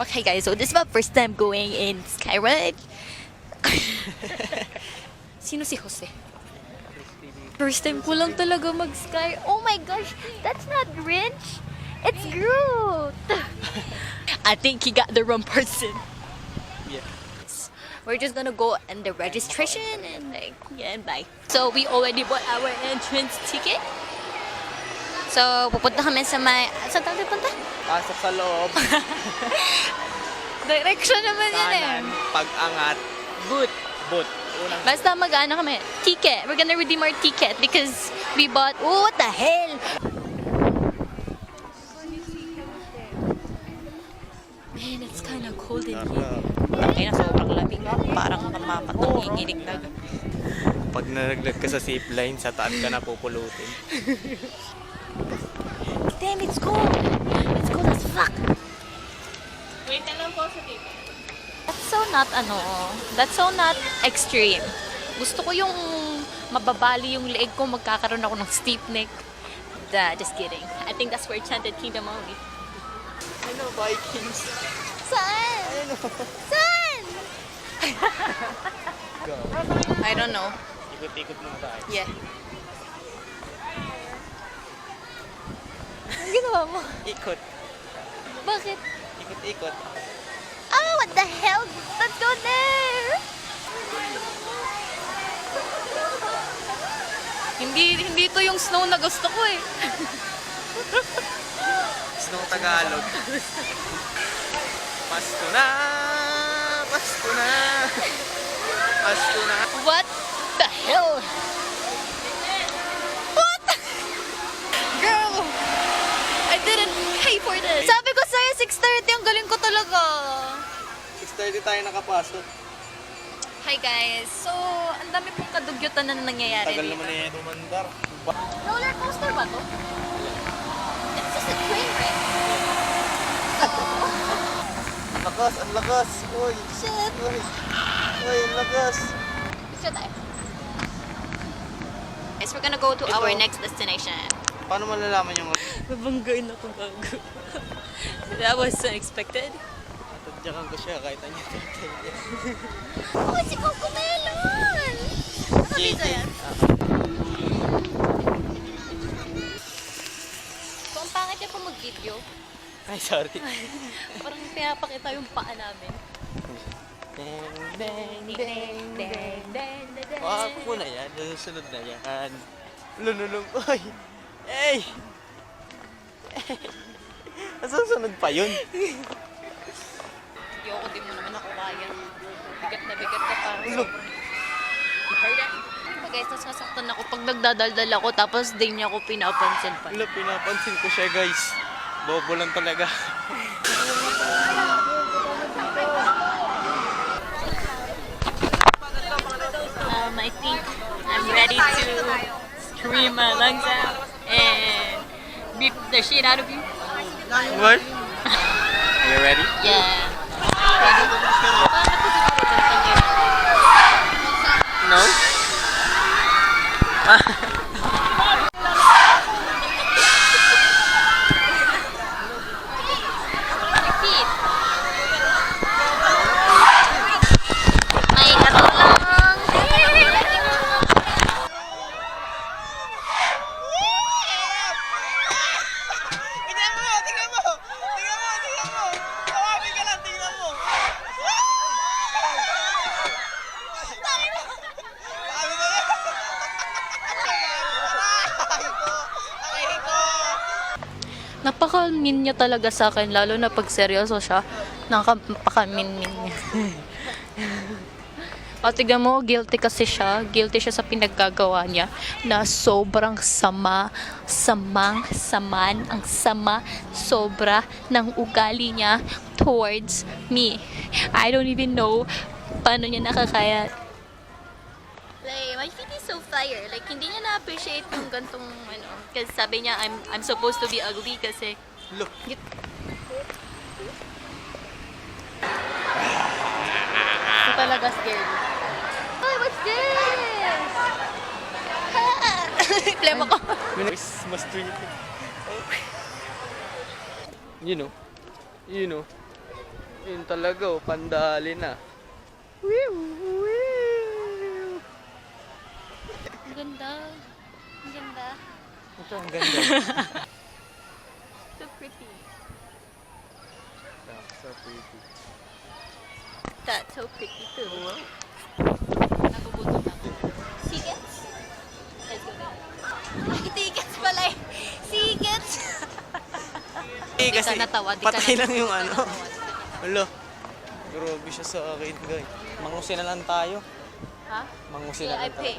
Okay guys, so this is my first time going in Skyride. Sino si Jose? First time ko lang talaga mag-sky. Oh my gosh, that's not Grinch. It's Groot. I think he got the wrong person. Yeah. We're just gonna go in the registration and like, yeah, and bye. So we already bought our entrance ticket. So pupunta kami sa may, saan tayo pupunta? Pasok sa loob. Direction naman yan eh. Kanan, pag-angat. Boot. Unang Basta mag-ano kami, ticket. We're gonna redeem our ticket because we bought, oh, what the hell? Man, it's kind of cold in here. Kaya na sobrang lamig. Parang mapatong inginig na. Pag nalaglag ka sa zipline, sa taas ka na pupulutin. Damn, it's cold. It's cold as fuck. Wait na lang po sa table. That's so not extreme. Gusto ko yung mababali yung leeg ko, magkakaroon ako ng steep neck. Just kidding. I think that's for Enchanted Kingdom only. Ano, Vikings? Saan? Saan? Go. I don't know. Ikot-ikot muna tayo. Yeah. Ang ginawa mo? Ikot. Bakit? Ikot-ikot. Oh, what the hell? Let's go there! Hindi to yung snow na gusto ko eh. Snow Tagalog. Pasko na! Pasko na! Pasko na! What the hell? What? Girl! I didn't pay for this. Sabi ko sa'yo, 6:30. Ang galing ko talaga. 6:30 tayo nakapasok. Hi guys. So, ang dami pong kadugyutan na nangyayari Tagal dito. naman na yan umandar. Roller coaster ba to? It's just a train, right? Lakas, ang lakas! Uy! Shit! Uy! Uy, ang lakas! Gusto tayo. Guys, we're gonna go to our Ito. next destination. Paano malalaman yung Nabanggain ako gago. That was unexpected. Tadyakan ko siya kahit ano yung Oh, si Cocomelon! Nakabisa yan? So, ang pangit niya po mag-video. Ay, sorry. Parang pinapakita yung paa namin. Ding, Ding, ding, ding, ding, ding. Wag mo na yan. Susunod na yan. Lunulong. Uy! Hey! Nasusunod pa yun. Ayoko, di mo naman ako kaya. Bigat na bigat ka pa. Look. You heard that? Diba guys, nasasaktan ako pag nagdadaldal ako tapos di niya ako pinapansin pa. Wala, pinapansin ko siya, guys. Bobo lang talaga. I think I'm ready to scream my lungs out and beat the shit out of you. What? Are you ready? Yeah. Ready? No? Repeat. May ano lang. Tingnan mo! Tingnan mo! Tingnan mo! Tingnan mo! Tawagin ka lang! Tingnan mo! Ano ba yan? Aray ko! Napaka-mean niya talaga sa akin, lalo na pag seryoso siya. Napaka-mean niya. O, tignan mo, guilty kasi siya. Guilty siya sa pinaggagawa niya na sobrang sama, ang sama, sobra ng ugali niya towards me. I don't even know paano niya nakakaya. Like, my feet is so fire. Like, hindi niya na-appreciate yung gantong, ano. Kasi sabi niya, I'm supposed to be ugly kasi... Look! Ito talaga scary. Ay, what's this? Plema ko. Christmas tree. You know. Yun talaga, oh, pandali na. Ang ganda. Ang ganda. Ito, ang ganda. So pretty. So pretty. That's so pretty too. Nagugutom ako. Tickets? Let's go now. Ay, tickets pala eh. Tickets! Eh, Di ka kasi natawa, di ka patay natawa. lang yung ano. Di ka natawa. Alo, grabe siya sa akin, guys. Mangusin na lang tayo. Ha? Mangusin Yeah, na I lang tayo. pay.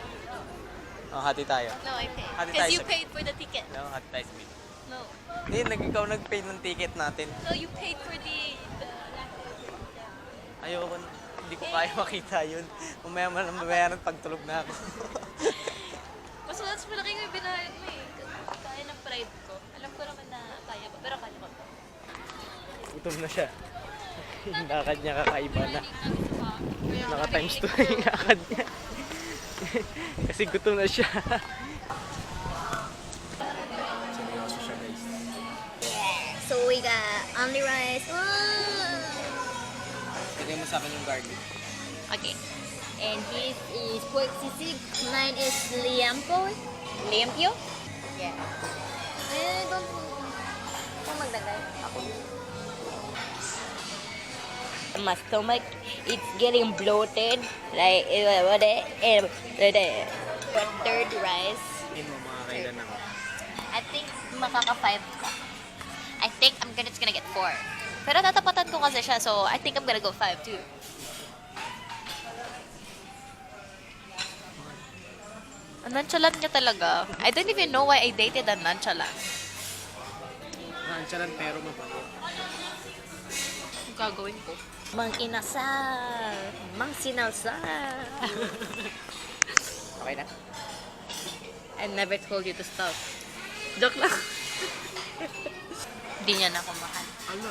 Oh, hati tayo. No, I pay. Hati Because tayo you sa- paid for the ticket. No, hati tayo sa bid. No. Ikaw nag-pay ng ticket natin. No, you paid for the Ayoko, hindi ko kaya makita yun. Mamaya pagtulog na ako. Mas mas malaki yung binayad mo eh. Kaya ng pride ko. Alam ko naman na kaya ko. Pero kaya ko to. Gutom na siya. Yung lakad niya kakaiba na. Naka times 2 yung lakad niya. Kasi gutom na siya. Seryoso siya, guys. So we got only rice. Tignan mo sa akin yung garlic. Okay. And his is pork sisig. Mine is liampo. Liampio? Yeah. Don't magdagay. Ako. My stomach, it's getting bloated. Like, third rice. Hindi mo makakailan ako. I think makaka-5 ka. I think I'm just gonna get 4. Pero tatapatan ko kasi siya, so I think I'm gonna go 5 too. Ang nonchalant niya talaga. I don't even know why I dated a nonchalant. Nonchalant pero mabango. Ang gagawin ko? Mang inasal. Mang sinalsal. Okay na? I never told you to stop. Joke lang. Hindi niya na ako mahal. Ano?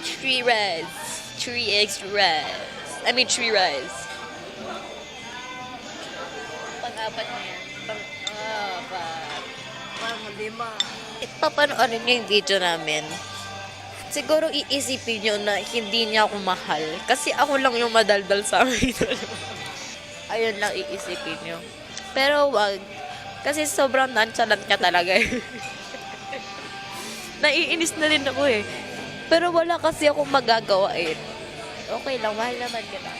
3 rice. 3 extra rice. I mean 3 rice. Pang-apat na yan. Pang-apat. Pang-lima. Ipapanoorin niyo yung video namin. Siguro iisipin niyo na hindi niya ako mahal. Kasi ako lang yung madaldal sa amin. Ayun lang iisipin niyo. Pero wag. Kasi sobrang nonchalant niya talaga eh. Naiinis na rin ako eh. Pero wala kasi akong magagawa eh. Okay lang, mahal naman kita.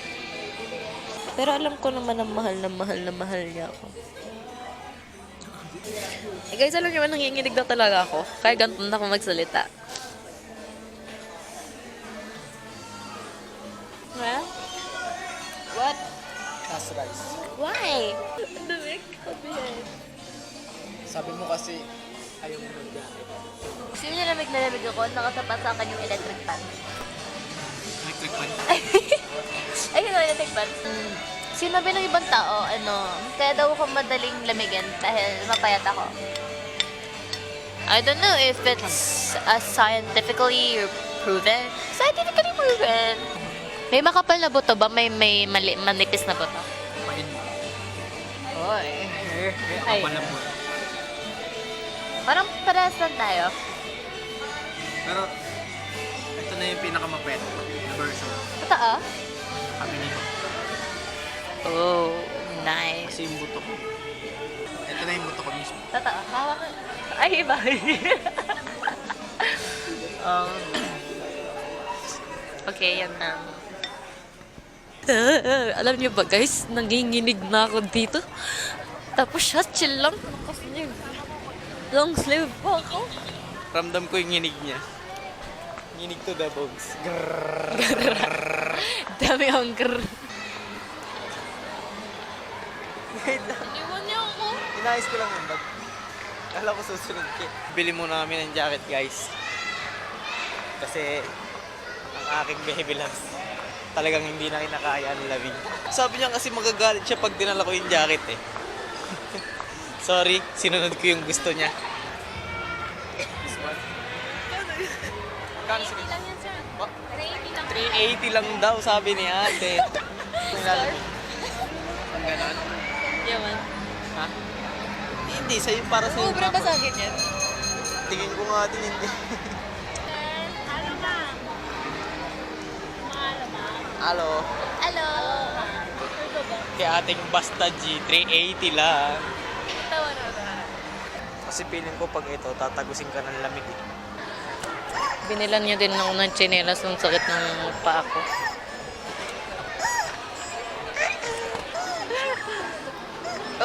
Pero alam ko naman na mahal niya ako. Eh guys, alam niyo ba, nanginginig na talaga ako. Kaya ganito na ako magsalita. Ha? What? Last rice. Why? Ang dami kabihan. Sabi mo kasi ayaw mo mag-gamit. Sino na lamig ako? Nakatapat sa akin yung electric fan. Electric fan? Ayun o, electric fan. Sinabi ng ibang tao, kaya daw ako madaling lamigin dahil mapayat ako. I don't know if it's scientifically proven. Scientifically proven. May makapal na buto ba? May manipis na buto? Pain. Oy. Ay. Palambot. Parang parehas lang tayo. Pero, ito na yung pinakamapet na version. Totoo? Kami nito. Oh, nice. Kasi yung buto ko. Ito na yung buto ko mismo. Totoo. Hawak ko. Ay, iba. Okay, yan na. Alam niyo ba guys, nanginginig na ako dito. Tapos siya, chill lang. Long sleeve pa ako. Ramdam ko yung nginig niya. Nginig to the bones. Dami ang grrr. Wait lang. Iniwan niya ako. Inayos ko lang yung bag. Kala ko susunod ka. Bili muna kami ng jacket, guys. Kasi ang aking baby loves talagang hindi na kinakaya ang labing. Sabi niya kasi magagalit siya pag dinala ko yung jacket eh. Sorry, sinunod ko yung gusto niya. This one? Kano 80 lang yan, sir. What? 380 lang. 380 lang daw, sabi ni ate. Ang ganon? Yaman. Ha? Hindi, sa'yo para sa'yo. Ubra ba sa akin yan? Tingin ko nga din hindi. Ano ba? Maalam ba? Halo. Hello! Kaya ating Basta G, 380 lang. Tawa na ba? Kasi feeling ko pag ito, tatagusin ka ng lamig eh. Binilan niya din ako ng tsinelas nung sakit ng paa ko.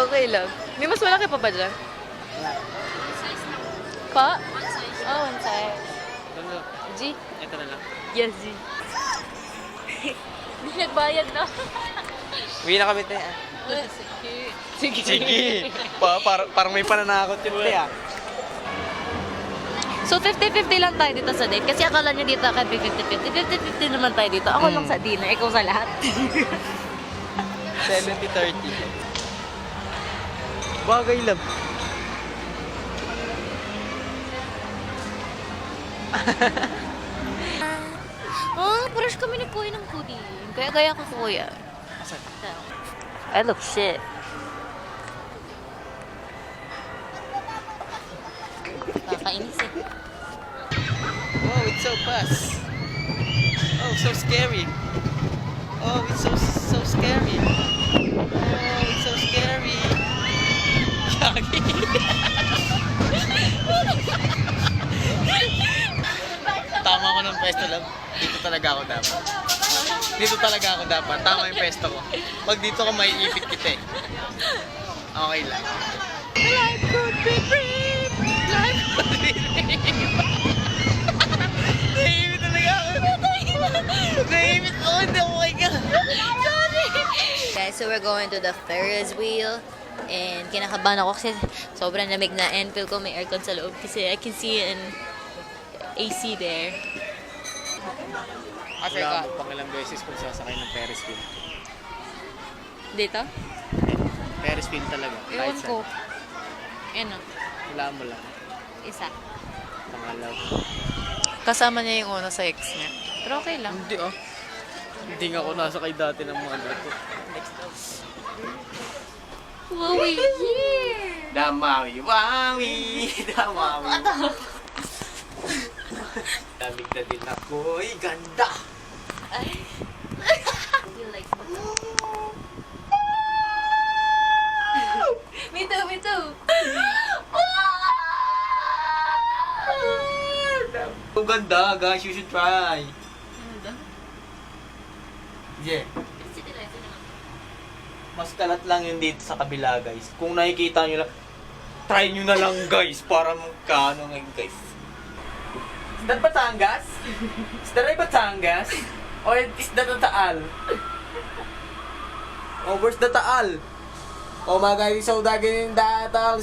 Okay lang. May mas malaki pa ba dyan? Pa? Oh, one size. G? Ito na lang. Yes, G. Hindi nagbayad na. Uwi na kami, te. Sige. Sige. Parang may pananakot yun, te, ah. So, 50-50 lang tayo dito sa date. Kasi akala niyo dito kay 50-50. 50-50 naman tayo dito. Ako lang sa dinner, ikaw sa lahat. 70-30. Bagay lang. Brush kami ni Kuya ng pudding. Kaya ko Kuya. Asan? I look shit. Kakainis eh. Oh, it's so fast. Oh, so scary. Oh, it's so scary. Oh, it's so scary. Tama ko ng pwesto lang. Dito talaga ako dapat. Dito talaga ako dapat. Tama yung pwesto ko. Pag dito ko maiipit kita eh. Okay lang. Life could be great. Life could be great. Naiipit talaga ako. Naiipit ako. Oh my God. Guys, so we're going to the Ferris wheel. And kinakabahan ako kasi sobrang lamig na and feel ko may aircon sa loob kasi I can see an AC there. Wala mo pang ilang beses kung sasakay ng Ferris wheel. Dito? Ferris wheel talaga. Ewan ko. Ano? Wala mo lang. Isa. Pangalaw. Kasama niya yung una sa ex niya. Pero okay lang. Hindi ah. Hindi nga ako nasakay dati ng mga gato. Next daw. Wowie here! Damawi, wawi, damawi. Lamig na din ako. Ay, ganda! Me too, me too! Ang ganda, guys. You should try. Yeah. Mas kalat lang yun dito sa kabila, guys. Kung nakikita nyo lang, try nyo na lang, guys, para magkano ngayon, guys. Is that Batangas? Is that Batangas? Or is that the Taal? Oh, where's the Taal? Oh my God, it's so dark in the Taal.